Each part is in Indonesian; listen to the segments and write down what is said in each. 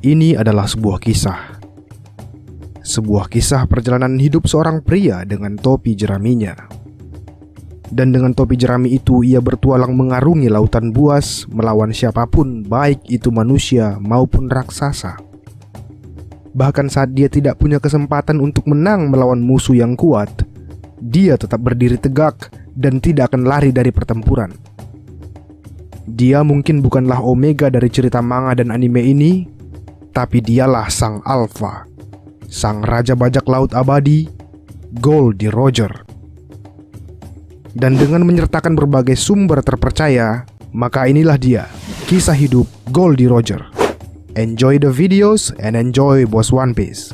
Ini adalah sebuah kisah. Sebuah kisah perjalanan hidup seorang pria dengan topi jeraminya. Dan dengan topi jerami itu ia bertualang mengarungi lautan buas melawan siapapun, baik itu manusia maupun raksasa. Bahkan saat dia tidak punya kesempatan untuk menang melawan musuh yang kuat, dia tetap berdiri tegak dan tidak akan lari dari pertempuran. Dia mungkin bukanlah Omega dari cerita manga dan anime ini, tapi dialah sang Alpha, sang raja bajak laut abadi, Goldie Roger. Dan dengan menyertakan berbagai sumber terpercaya, maka inilah dia, kisah hidup Goldie Roger. Enjoy the videos and enjoy Boss One Piece.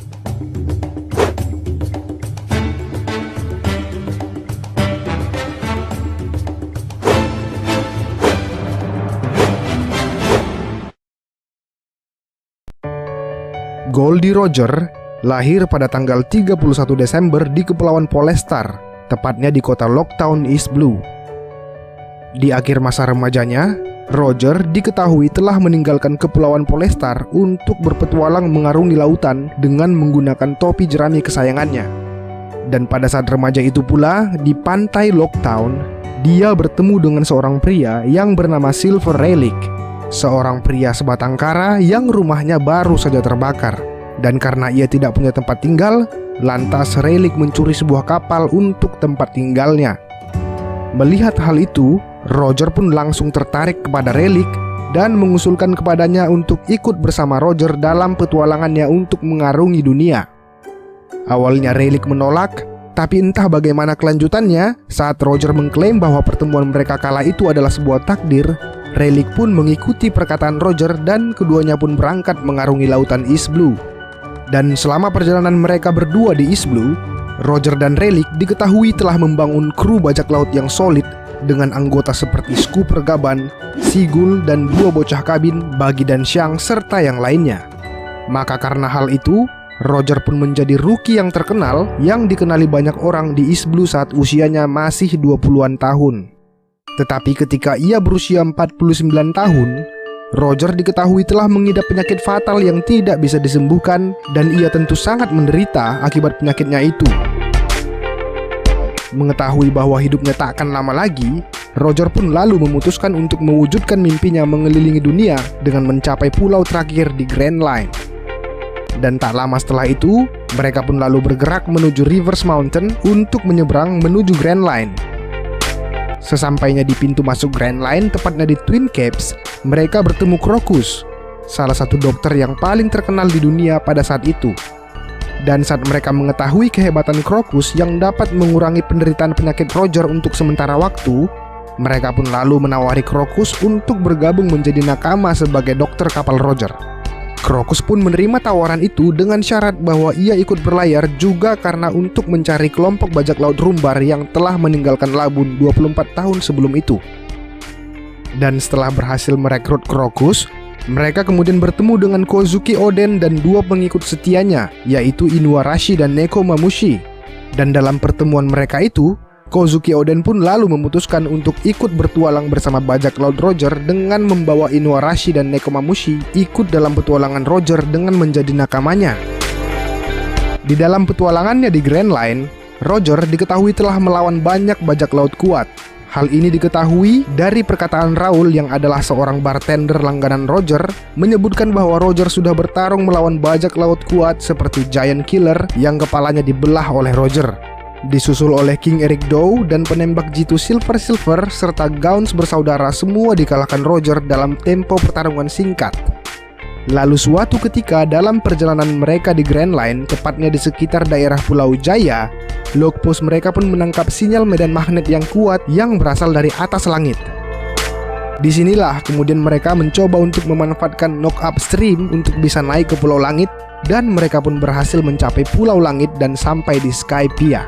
Goldie Roger lahir pada tanggal 31 Desember di Kepulauan Polestar, tepatnya di kota Locktown, East Blue. Di akhir masa remajanya, Roger diketahui telah meninggalkan Kepulauan Polestar untuk berpetualang mengarungi lautan dengan menggunakan topi jerami kesayangannya. Dan pada saat remaja itu pula, di pantai Locktown, dia bertemu dengan seorang pria yang bernama Silver Relic, seorang pria sebatang kara yang rumahnya baru saja terbakar. Dan karena ia tidak punya tempat tinggal, lantas Relic mencuri sebuah kapal untuk tempat tinggalnya. Melihat hal itu, Roger pun langsung tertarik kepada Relic dan mengusulkan kepadanya untuk ikut bersama Roger dalam petualangannya untuk mengarungi dunia. Awalnya Relic menolak, tapi entah bagaimana kelanjutannya, saat Roger mengklaim bahwa pertemuan mereka kala itu adalah sebuah takdir, Relic pun mengikuti perkataan Roger dan keduanya pun berangkat mengarungi lautan East Blue. Dan selama perjalanan mereka berdua di East Blue, Roger dan Relic diketahui telah membangun kru bajak laut yang solid dengan anggota seperti Skipper Gaban, Sigul, dan dua bocah kabin, Bagi dan Xiang, serta yang lainnya. Maka karena hal itu, Roger pun menjadi rookie yang terkenal yang dikenali banyak orang di East Blue saat usianya masih 20-an tahun. Tetapi ketika ia berusia 49 tahun, Roger diketahui telah mengidap penyakit fatal yang tidak bisa disembuhkan dan ia tentu sangat menderita akibat penyakitnya itu. Mengetahui bahwa hidupnya tak akan lama lagi, Roger pun lalu memutuskan untuk mewujudkan mimpinya mengelilingi dunia dengan mencapai pulau terakhir di Grand Line. Dan tak lama setelah itu, mereka pun lalu bergerak menuju Rivers Mountain untuk menyeberang menuju Grand Line. Sesampainya di pintu masuk Grand Line, tepatnya di Twin Caps, mereka bertemu Crocus, salah satu dokter yang paling terkenal di dunia pada saat itu. Dan saat mereka mengetahui kehebatan Crocus yang dapat mengurangi penderitaan penyakit Roger untuk sementara waktu, mereka pun lalu menawari Crocus untuk bergabung menjadi nakama sebagai dokter kapal Roger. Crocus pun menerima tawaran itu dengan syarat bahwa ia ikut berlayar juga karena untuk mencari kelompok bajak laut Rumbar yang telah meninggalkan Labun 24 tahun sebelum itu. Dan setelah berhasil merekrut Crocus, mereka kemudian bertemu dengan Kozuki Oden dan dua pengikut setianya, yaitu Inuarashi dan Nekomamushi. Dan dalam pertemuan mereka itu, Kozuki Oden pun lalu memutuskan untuk ikut bertualang bersama bajak laut Roger dengan membawa Inuarashi dan Nekomamushi ikut dalam petualangan Roger dengan menjadi nakamanya. Di dalam petualangannya di Grand Line, Roger diketahui telah melawan banyak bajak laut kuat. Hal ini diketahui dari perkataan Raul yang adalah seorang bartender langganan Roger, menyebutkan bahwa Roger sudah bertarung melawan bajak laut kuat seperti Giant Killer yang kepalanya dibelah oleh Roger, disusul oleh King Eric Dow dan penembak jitu Silver serta Gauns bersaudara, semua dikalahkan Roger dalam tempo pertarungan singkat. Lalu suatu ketika dalam perjalanan mereka di Grand Line, tepatnya di sekitar daerah Pulau Jaya, logpost mereka pun menangkap sinyal medan magnet yang kuat yang berasal dari atas langit. Disinilah kemudian mereka mencoba untuk memanfaatkan knock upstream untuk bisa naik ke Pulau Langit, dan mereka pun berhasil mencapai Pulau Langit dan sampai di Skypiea.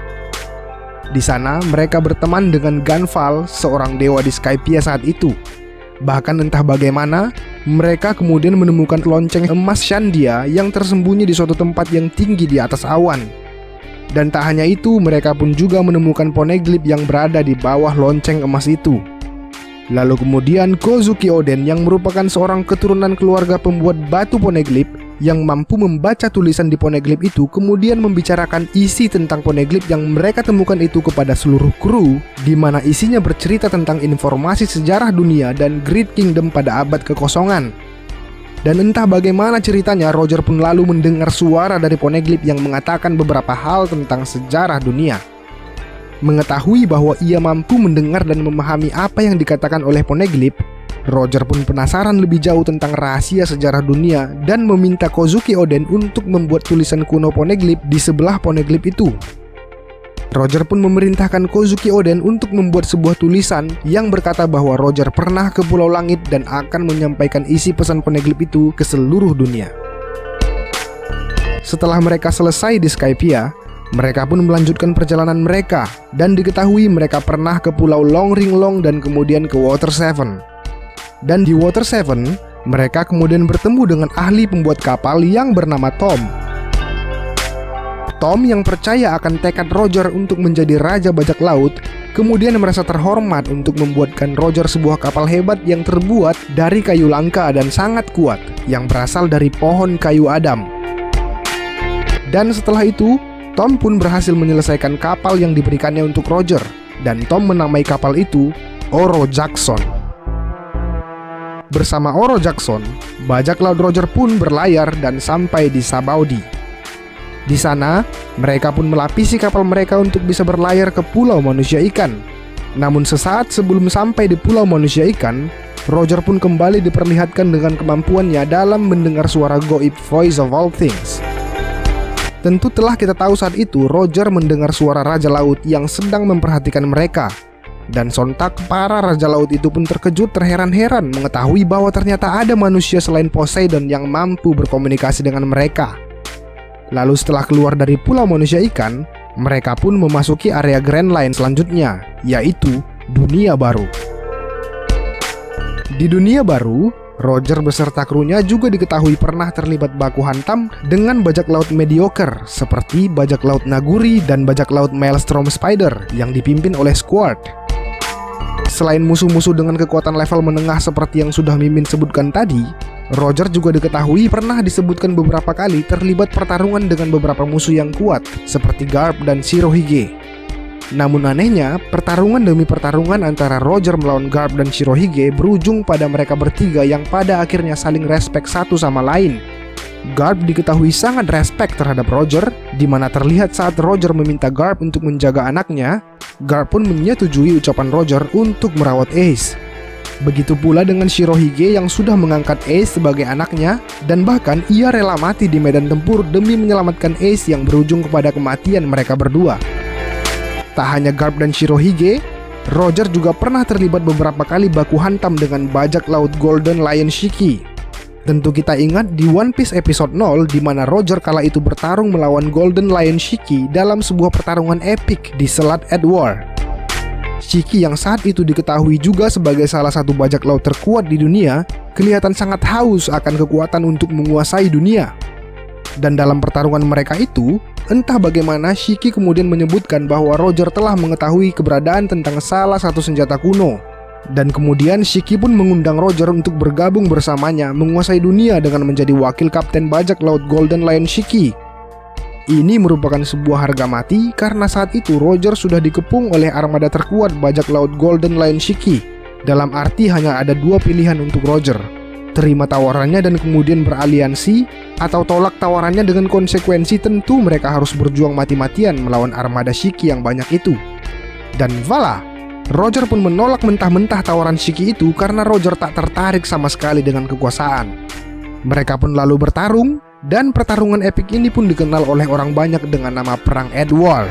Di sana mereka berteman dengan Gunval, seorang dewa di Skypiea saat itu. Bahkan entah bagaimana, mereka kemudian menemukan lonceng emas Shandia yang tersembunyi di suatu tempat yang tinggi di atas awan. Dan tak hanya itu, mereka pun juga menemukan Poneglyph yang berada di bawah lonceng emas itu. Lalu kemudian Kozuki Oden yang merupakan seorang keturunan keluarga pembuat batu Poneglyph yang mampu membaca tulisan di poneglyph itu kemudian membicarakan isi tentang poneglyph yang mereka temukan itu kepada seluruh kru, di mana isinya bercerita tentang informasi sejarah dunia dan Great Kingdom pada abad kekosongan. Dan entah bagaimana ceritanya, Roger pun lalu mendengar suara dari poneglyph yang mengatakan beberapa hal tentang sejarah dunia. Mengetahui bahwa ia mampu mendengar dan memahami apa yang dikatakan oleh poneglyph, Roger pun penasaran lebih jauh tentang rahasia sejarah dunia dan meminta Kozuki Oden untuk membuat tulisan kuno poneglyph di sebelah poneglyph itu. Roger pun memerintahkan Kozuki Oden untuk membuat sebuah tulisan yang berkata bahwa Roger pernah ke Pulau Langit dan akan menyampaikan isi pesan poneglyph itu ke seluruh dunia. Setelah mereka selesai di Skypiea, mereka pun melanjutkan perjalanan mereka dan diketahui mereka pernah ke Pulau Long Ring Long dan kemudian ke Water 7. Dan di Water 7, mereka kemudian bertemu dengan ahli pembuat kapal yang bernama Tom. Tom yang percaya akan tekad Roger untuk menjadi raja bajak laut, kemudian merasa terhormat untuk membuatkan Roger sebuah kapal hebat yang terbuat dari kayu langka dan sangat kuat, yang berasal dari pohon kayu Adam. Dan setelah itu, Tom pun berhasil menyelesaikan kapal yang diberikannya untuk Roger, dan Tom menamai kapal itu Oro Jackson. Bersama Oro Jackson, bajak laut Roger pun berlayar dan sampai di Sabaudi. Di sana, mereka pun melapisi kapal mereka untuk bisa berlayar ke Pulau Manusia Ikan. Namun sesaat sebelum sampai di Pulau Manusia Ikan, Roger pun kembali diperlihatkan dengan kemampuannya dalam mendengar suara goib Voice of All Things. Tentu telah kita tahu saat itu Roger mendengar suara Raja Laut yang sedang memperhatikan mereka. Dan sontak para Raja Laut itu pun terkejut terheran-heran mengetahui bahwa ternyata ada manusia selain Poseidon yang mampu berkomunikasi dengan mereka. Lalu setelah keluar dari Pulau Manusia Ikan, mereka pun memasuki area Grand Line selanjutnya, yaitu Dunia Baru. Di Dunia Baru, Roger beserta krunya juga diketahui pernah terlibat baku hantam dengan bajak laut mediocre seperti bajak laut Naguri dan bajak laut Maelstrom Spider yang dipimpin oleh Squard. Selain musuh-musuh dengan kekuatan level menengah seperti yang sudah Mimin sebutkan tadi, Roger juga diketahui pernah disebutkan beberapa kali terlibat pertarungan dengan beberapa musuh yang kuat seperti Garp dan Shirohige. Namun anehnya, pertarungan demi pertarungan antara Roger melawan Garp dan Shirohige berujung pada mereka bertiga yang pada akhirnya saling respek satu sama lain. Garp diketahui sangat respek terhadap Roger, di mana terlihat saat Roger meminta Garp untuk menjaga anaknya, Garp pun menyetujui ucapan Roger untuk merawat Ace. Begitu pula dengan Shirohige yang sudah mengangkat Ace sebagai anaknya, dan bahkan ia rela mati di medan tempur demi menyelamatkan Ace yang berujung kepada kematian mereka berdua. Tak hanya Garp dan Shirohige, Roger juga pernah terlibat beberapa kali baku hantam dengan bajak laut Golden Lion Shiki. Tentu kita ingat di One Piece episode 0 di mana Roger kala itu bertarung melawan Golden Lion Shiki dalam sebuah pertarungan epik di Selat Edward. Shiki yang saat itu diketahui juga sebagai salah satu bajak laut terkuat di dunia, kelihatan sangat haus akan kekuatan untuk menguasai dunia. Dan dalam pertarungan mereka itu, entah bagaimana Shiki kemudian menyebutkan bahwa Roger telah mengetahui keberadaan tentang salah satu senjata kuno. Dan kemudian Shiki pun mengundang Roger untuk bergabung bersamanya menguasai dunia dengan menjadi wakil kapten bajak laut Golden Lion Shiki. Ini merupakan sebuah harga mati karena saat itu Roger sudah dikepung oleh armada terkuat bajak laut Golden Lion Shiki. Dalam arti hanya ada dua pilihan untuk Roger: terima tawarannya dan kemudian beraliansi, atau tolak tawarannya dengan konsekuensi tentu mereka harus berjuang mati-matian melawan armada Shiki yang banyak itu. Dan voila! Roger pun menolak mentah-mentah tawaran Shiki itu karena Roger tak tertarik sama sekali dengan kekuasaan. Mereka pun lalu bertarung, dan pertarungan epik ini pun dikenal oleh orang banyak dengan nama Perang Edward.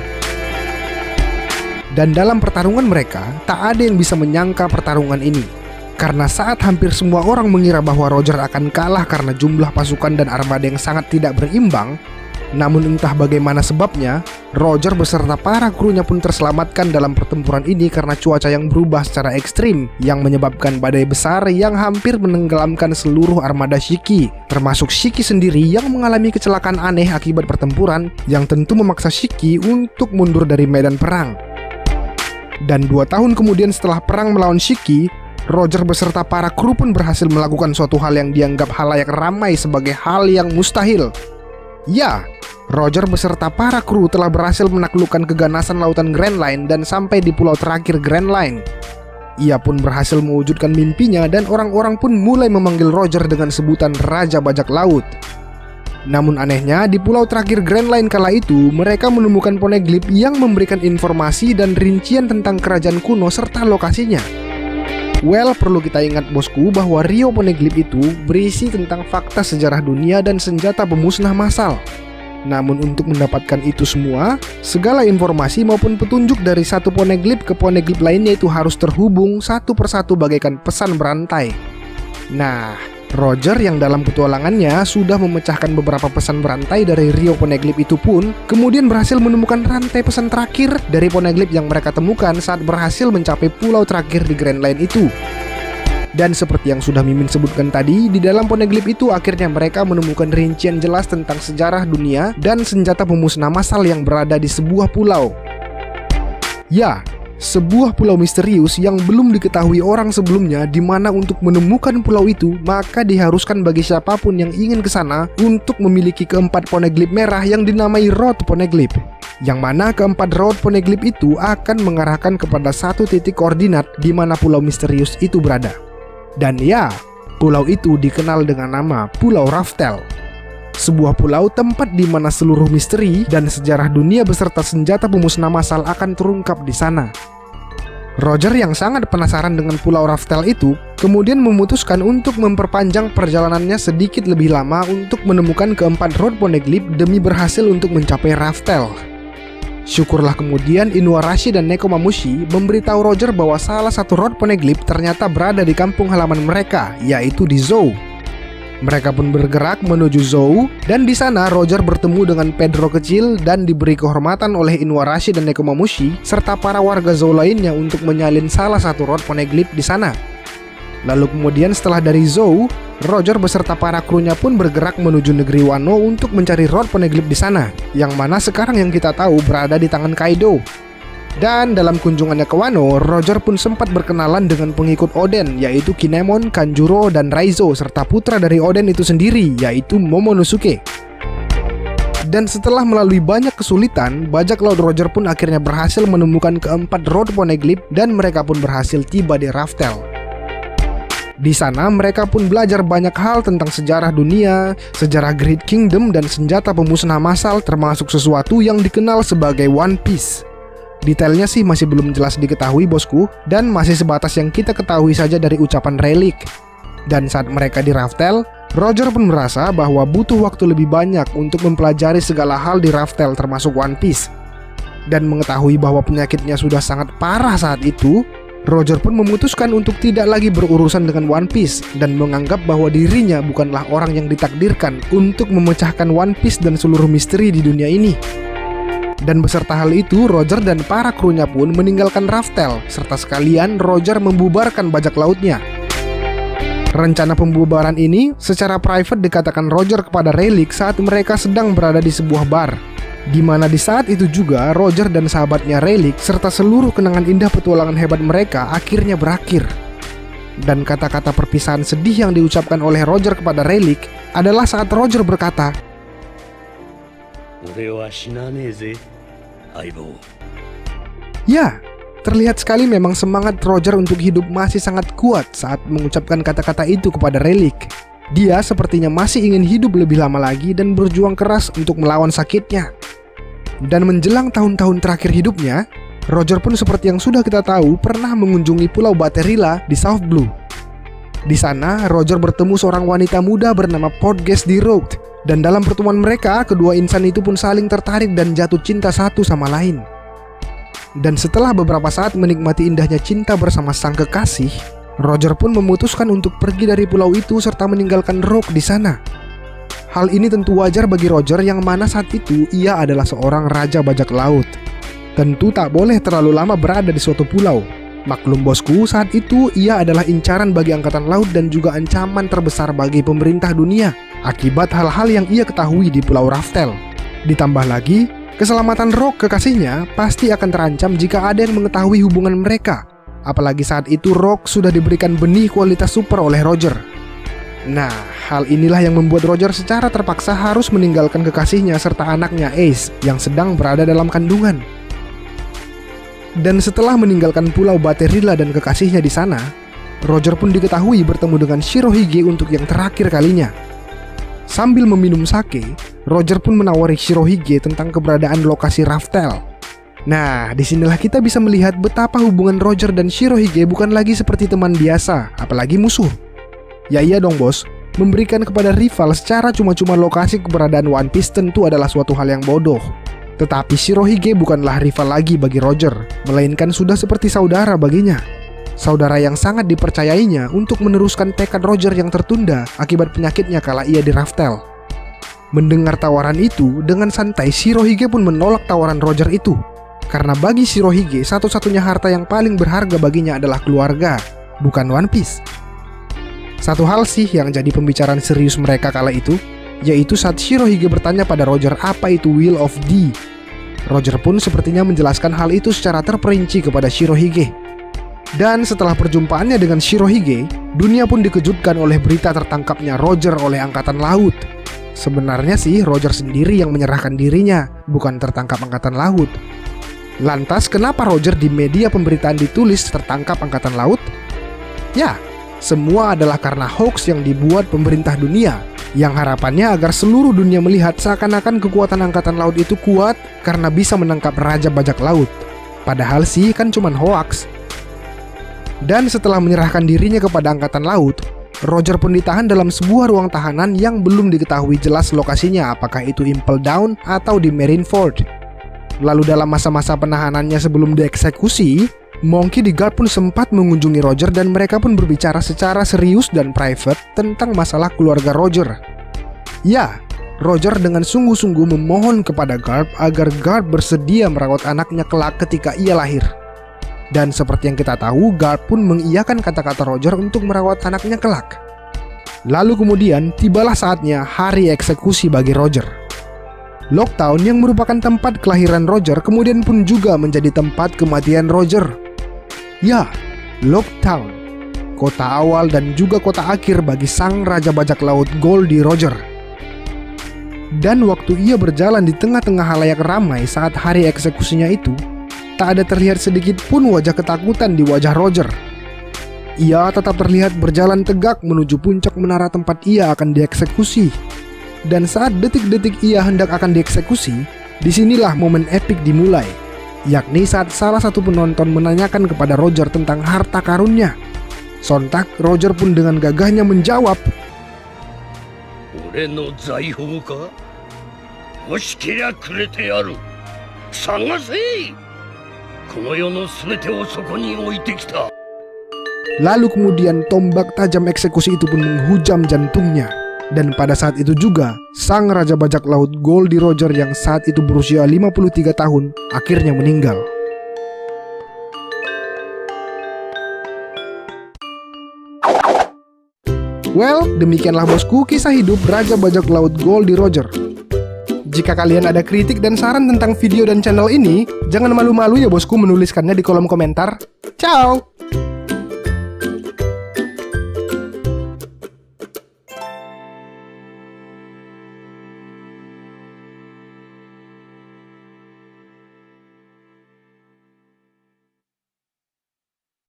Dan dalam pertarungan mereka, tak ada yang bisa menyangka pertarungan ini. Karena saat hampir semua orang mengira bahwa Roger akan kalah karena jumlah pasukan dan armada yang sangat tidak berimbang, namun entah bagaimana sebabnya, Roger beserta para krunya pun terselamatkan dalam pertempuran ini karena cuaca yang berubah secara ekstrim yang menyebabkan badai besar yang hampir menenggelamkan seluruh armada Shiki, termasuk Shiki sendiri yang mengalami kecelakaan aneh akibat pertempuran yang tentu memaksa Shiki untuk mundur dari medan perang. Dan 2 tahun kemudian setelah perang melawan Shiki, Roger beserta para kru pun berhasil melakukan suatu hal yang dianggap halayak ramai sebagai hal yang mustahil. Ya, Roger beserta para kru telah berhasil menaklukkan keganasan lautan Grand Line dan sampai di pulau terakhir Grand Line. Ia pun berhasil mewujudkan mimpinya dan orang-orang pun mulai memanggil Roger dengan sebutan Raja Bajak Laut. Namun anehnya, di pulau terakhir Grand Line kala itu, mereka menemukan poneglyph yang memberikan informasi dan rincian tentang kerajaan kuno serta lokasinya. Well, perlu kita ingat bosku bahwa Rio Poneglyph itu berisi tentang fakta sejarah dunia dan senjata pemusnah massal. Namun untuk mendapatkan itu semua, segala informasi maupun petunjuk dari satu poneglyph ke poneglyph lainnya itu harus terhubung satu persatu bagaikan pesan berantai. Nah, Roger yang dalam petualangannya sudah memecahkan beberapa pesan berantai dari Rio Poneglyph itu pun kemudian berhasil menemukan rantai pesan terakhir dari poneglyph yang mereka temukan saat berhasil mencapai pulau terakhir di Grand Line itu. Dan seperti yang sudah Mimin sebutkan tadi, di dalam poneglyph itu akhirnya mereka menemukan rincian jelas tentang sejarah dunia dan senjata pemusnah massal yang berada di sebuah pulau. Ya, sebuah pulau misterius yang belum diketahui orang sebelumnya, di mana untuk menemukan pulau itu maka diharuskan bagi siapapun yang ingin ke sana untuk memiliki keempat poneglyph merah yang dinamai Road Poneglyph. Yang mana keempat Road Poneglyph itu akan mengarahkan kepada satu titik koordinat di mana pulau misterius itu berada. Dan ya, pulau itu dikenal dengan nama Pulau Raftel. Sebuah pulau tempat di mana seluruh misteri dan sejarah dunia beserta senjata pemusnah massal akan terungkap di sana. Roger yang sangat penasaran dengan Pulau Raftel itu kemudian memutuskan untuk memperpanjang perjalanannya sedikit lebih lama untuk menemukan keempat Road Poneglyph demi berhasil untuk mencapai Raftel. Syukurlah kemudian Inuarashi dan Nekomamushi memberitahu Roger bahwa salah satu Road Poneglyph ternyata berada di kampung halaman mereka, yaitu di Zou. Mereka pun bergerak menuju Zou, dan di sana Roger bertemu dengan Pedro kecil dan diberi kehormatan oleh Inuarashi dan Nekomamushi serta para warga Zou lainnya untuk menyalin salah satu Road Poneglyph di sana. Lalu kemudian setelah dari Zou, Roger beserta para krunya pun bergerak menuju negeri Wano untuk mencari Road Poneglyph di sana, yang mana sekarang yang kita tahu berada di tangan Kaido. Dan dalam kunjungannya ke Wano, Roger pun sempat berkenalan dengan pengikut Oden, yaitu Kinemon, Kanjuro, dan Raizo, serta putra dari Oden itu sendiri, yaitu Momonosuke. Dan setelah melalui banyak kesulitan, bajak laut Roger pun akhirnya berhasil menemukan keempat Road Poneglyph dan mereka pun berhasil tiba di Raftel. Di sana mereka pun belajar banyak hal tentang sejarah dunia, sejarah Great Kingdom, dan senjata pemusnah massal termasuk sesuatu yang dikenal sebagai One Piece. Detailnya sih masih belum jelas diketahui bosku, dan masih sebatas yang kita ketahui saja dari ucapan Rayleigh. Dan saat mereka di Raftel, Roger pun merasa bahwa butuh waktu lebih banyak untuk mempelajari segala hal di Raftel termasuk One Piece. Dan mengetahui bahwa penyakitnya sudah sangat parah saat itu, Roger pun memutuskan untuk tidak lagi berurusan dengan One Piece dan menganggap bahwa dirinya bukanlah orang yang ditakdirkan untuk memecahkan One Piece dan seluruh misteri di dunia ini. Dan beserta hal itu, Roger dan para krunya pun meninggalkan Raftel, serta sekalian Roger membubarkan bajak lautnya. Rencana pembubaran ini secara private dikatakan Roger kepada Rayleigh saat mereka sedang berada di sebuah bar, di mana di saat itu juga Roger dan sahabatnya Rayleigh serta seluruh kenangan indah petualangan hebat mereka akhirnya berakhir. Dan kata-kata perpisahan sedih yang diucapkan oleh Roger kepada Rayleigh adalah saat Roger berkata, ya, terlihat sekali memang semangat Roger untuk hidup masih sangat kuat saat mengucapkan kata-kata itu kepada Rayleigh. Dia sepertinya masih ingin hidup lebih lama lagi dan berjuang keras untuk melawan sakitnya. Dan menjelang tahun-tahun terakhir hidupnya, Roger pun seperti yang sudah kita tahu pernah mengunjungi Pulau Baterilla di South Blue. Di sana, Roger bertemu seorang wanita muda bernama Portgas di Road, dan dalam pertemuan mereka, kedua insan itu pun saling tertarik dan jatuh cinta satu sama lain. Dan setelah beberapa saat menikmati indahnya cinta bersama sang kekasih, Roger pun memutuskan untuk pergi dari pulau itu serta meninggalkan Rogue di sana. Hal ini tentu wajar bagi Roger yang mana saat itu ia adalah seorang raja bajak laut. Tentu tak boleh terlalu lama berada di suatu pulau. Maklum bosku, saat itu ia adalah incaran bagi angkatan laut dan juga ancaman terbesar bagi pemerintah dunia akibat hal-hal yang ia ketahui di Pulau Raftel. Ditambah lagi, keselamatan Rogue kekasihnya pasti akan terancam jika ada yang mengetahui hubungan mereka. Apalagi saat itu Rock sudah diberikan benih kualitas super oleh Roger. Nah, hal inilah yang membuat Roger secara terpaksa harus meninggalkan kekasihnya serta anaknya Ace yang sedang berada dalam kandungan. Dan setelah meninggalkan pulau Baterilla dan kekasihnya di sana, Roger pun diketahui bertemu dengan Shirohige untuk yang terakhir kalinya. Sambil meminum sake, Roger pun menawari Shirohige tentang keberadaan lokasi Raftel. Nah, disinilah kita bisa melihat betapa hubungan Roger dan Shirohige bukan lagi seperti teman biasa, apalagi musuh. Ya iya dong bos, memberikan kepada rival secara cuma-cuma lokasi keberadaan One Piece tentu adalah suatu hal yang bodoh. Tetapi Shirohige bukanlah rival lagi bagi Roger, melainkan sudah seperti saudara baginya. Saudara yang sangat dipercayainya untuk meneruskan tekad Roger yang tertunda akibat penyakitnya kala ia di Raftel. Mendengar tawaran itu, dengan santai Shirohige pun menolak tawaran Roger itu. Karena bagi Shirohige, satu-satunya harta yang paling berharga baginya adalah keluarga, bukan One Piece. Satu hal sih yang jadi pembicaraan serius mereka kala itu, yaitu saat Shirohige bertanya pada Roger apa itu Will of D. Roger pun sepertinya menjelaskan hal itu secara terperinci kepada Shirohige. Dan setelah perjumpaannya dengan Shirohige, dunia pun dikejutkan oleh berita tertangkapnya Roger oleh Angkatan Laut. Sebenarnya sih Roger sendiri yang menyerahkan dirinya, bukan tertangkap Angkatan Laut. Lantas kenapa Roger di media pemberitaan ditulis tertangkap Angkatan Laut? Ya, semua adalah karena hoax yang dibuat pemerintah dunia, yang harapannya agar seluruh dunia melihat seakan-akan kekuatan Angkatan Laut itu kuat karena bisa menangkap Raja Bajak Laut. Padahal sih kan cuman hoax. Dan setelah menyerahkan dirinya kepada Angkatan Laut, Roger pun ditahan dalam sebuah ruang tahanan yang belum diketahui jelas lokasinya, apakah itu Impel Down atau di Marineford. Lalu dalam masa-masa penahanannya sebelum dieksekusi, Monkey D. Garp pun sempat mengunjungi Roger dan mereka pun berbicara secara serius dan private tentang masalah keluarga Roger. Ya, Roger dengan sungguh-sungguh memohon kepada Garp agar Garp bersedia merawat anaknya kelak ketika ia lahir. Dan seperti yang kita tahu, Garp pun mengiyakan kata-kata Roger untuk merawat anaknya kelak. Lalu kemudian tibalah saatnya hari eksekusi bagi Roger. Locktown yang merupakan tempat kelahiran Roger kemudian pun juga menjadi tempat kematian Roger. Ya, Locktown, kota awal dan juga kota akhir bagi sang Raja Bajak Laut Goldie Roger. Dan waktu ia berjalan di tengah-tengah halayak ramai saat hari eksekusinya itu, tak ada terlihat sedikit pun wajah ketakutan di wajah Roger. Ia tetap terlihat berjalan tegak menuju puncak menara tempat ia akan dieksekusi. Dan saat detik-detik ia hendak akan dieksekusi, disinilah momen epik dimulai, yakni saat salah satu penonton menanyakan kepada Roger tentang harta karunnya. Sontak Roger pun dengan gagahnya menjawab, "Ore no zaihou ka? Hoshikira kurete yaru. Sagase! Kono yo no subete o soko ni oite kita." Lalu kemudian tombak tajam eksekusi itu pun menghujam jantungnya. Dan pada saat itu juga, sang Raja Bajak Laut Goldie Roger yang saat itu berusia 53 tahun akhirnya meninggal. Well, demikianlah bosku kisah hidup Raja Bajak Laut Goldie Roger. Jika kalian ada kritik dan saran tentang video dan channel ini, jangan malu-malu ya bosku menuliskannya di kolom komentar. Ciao!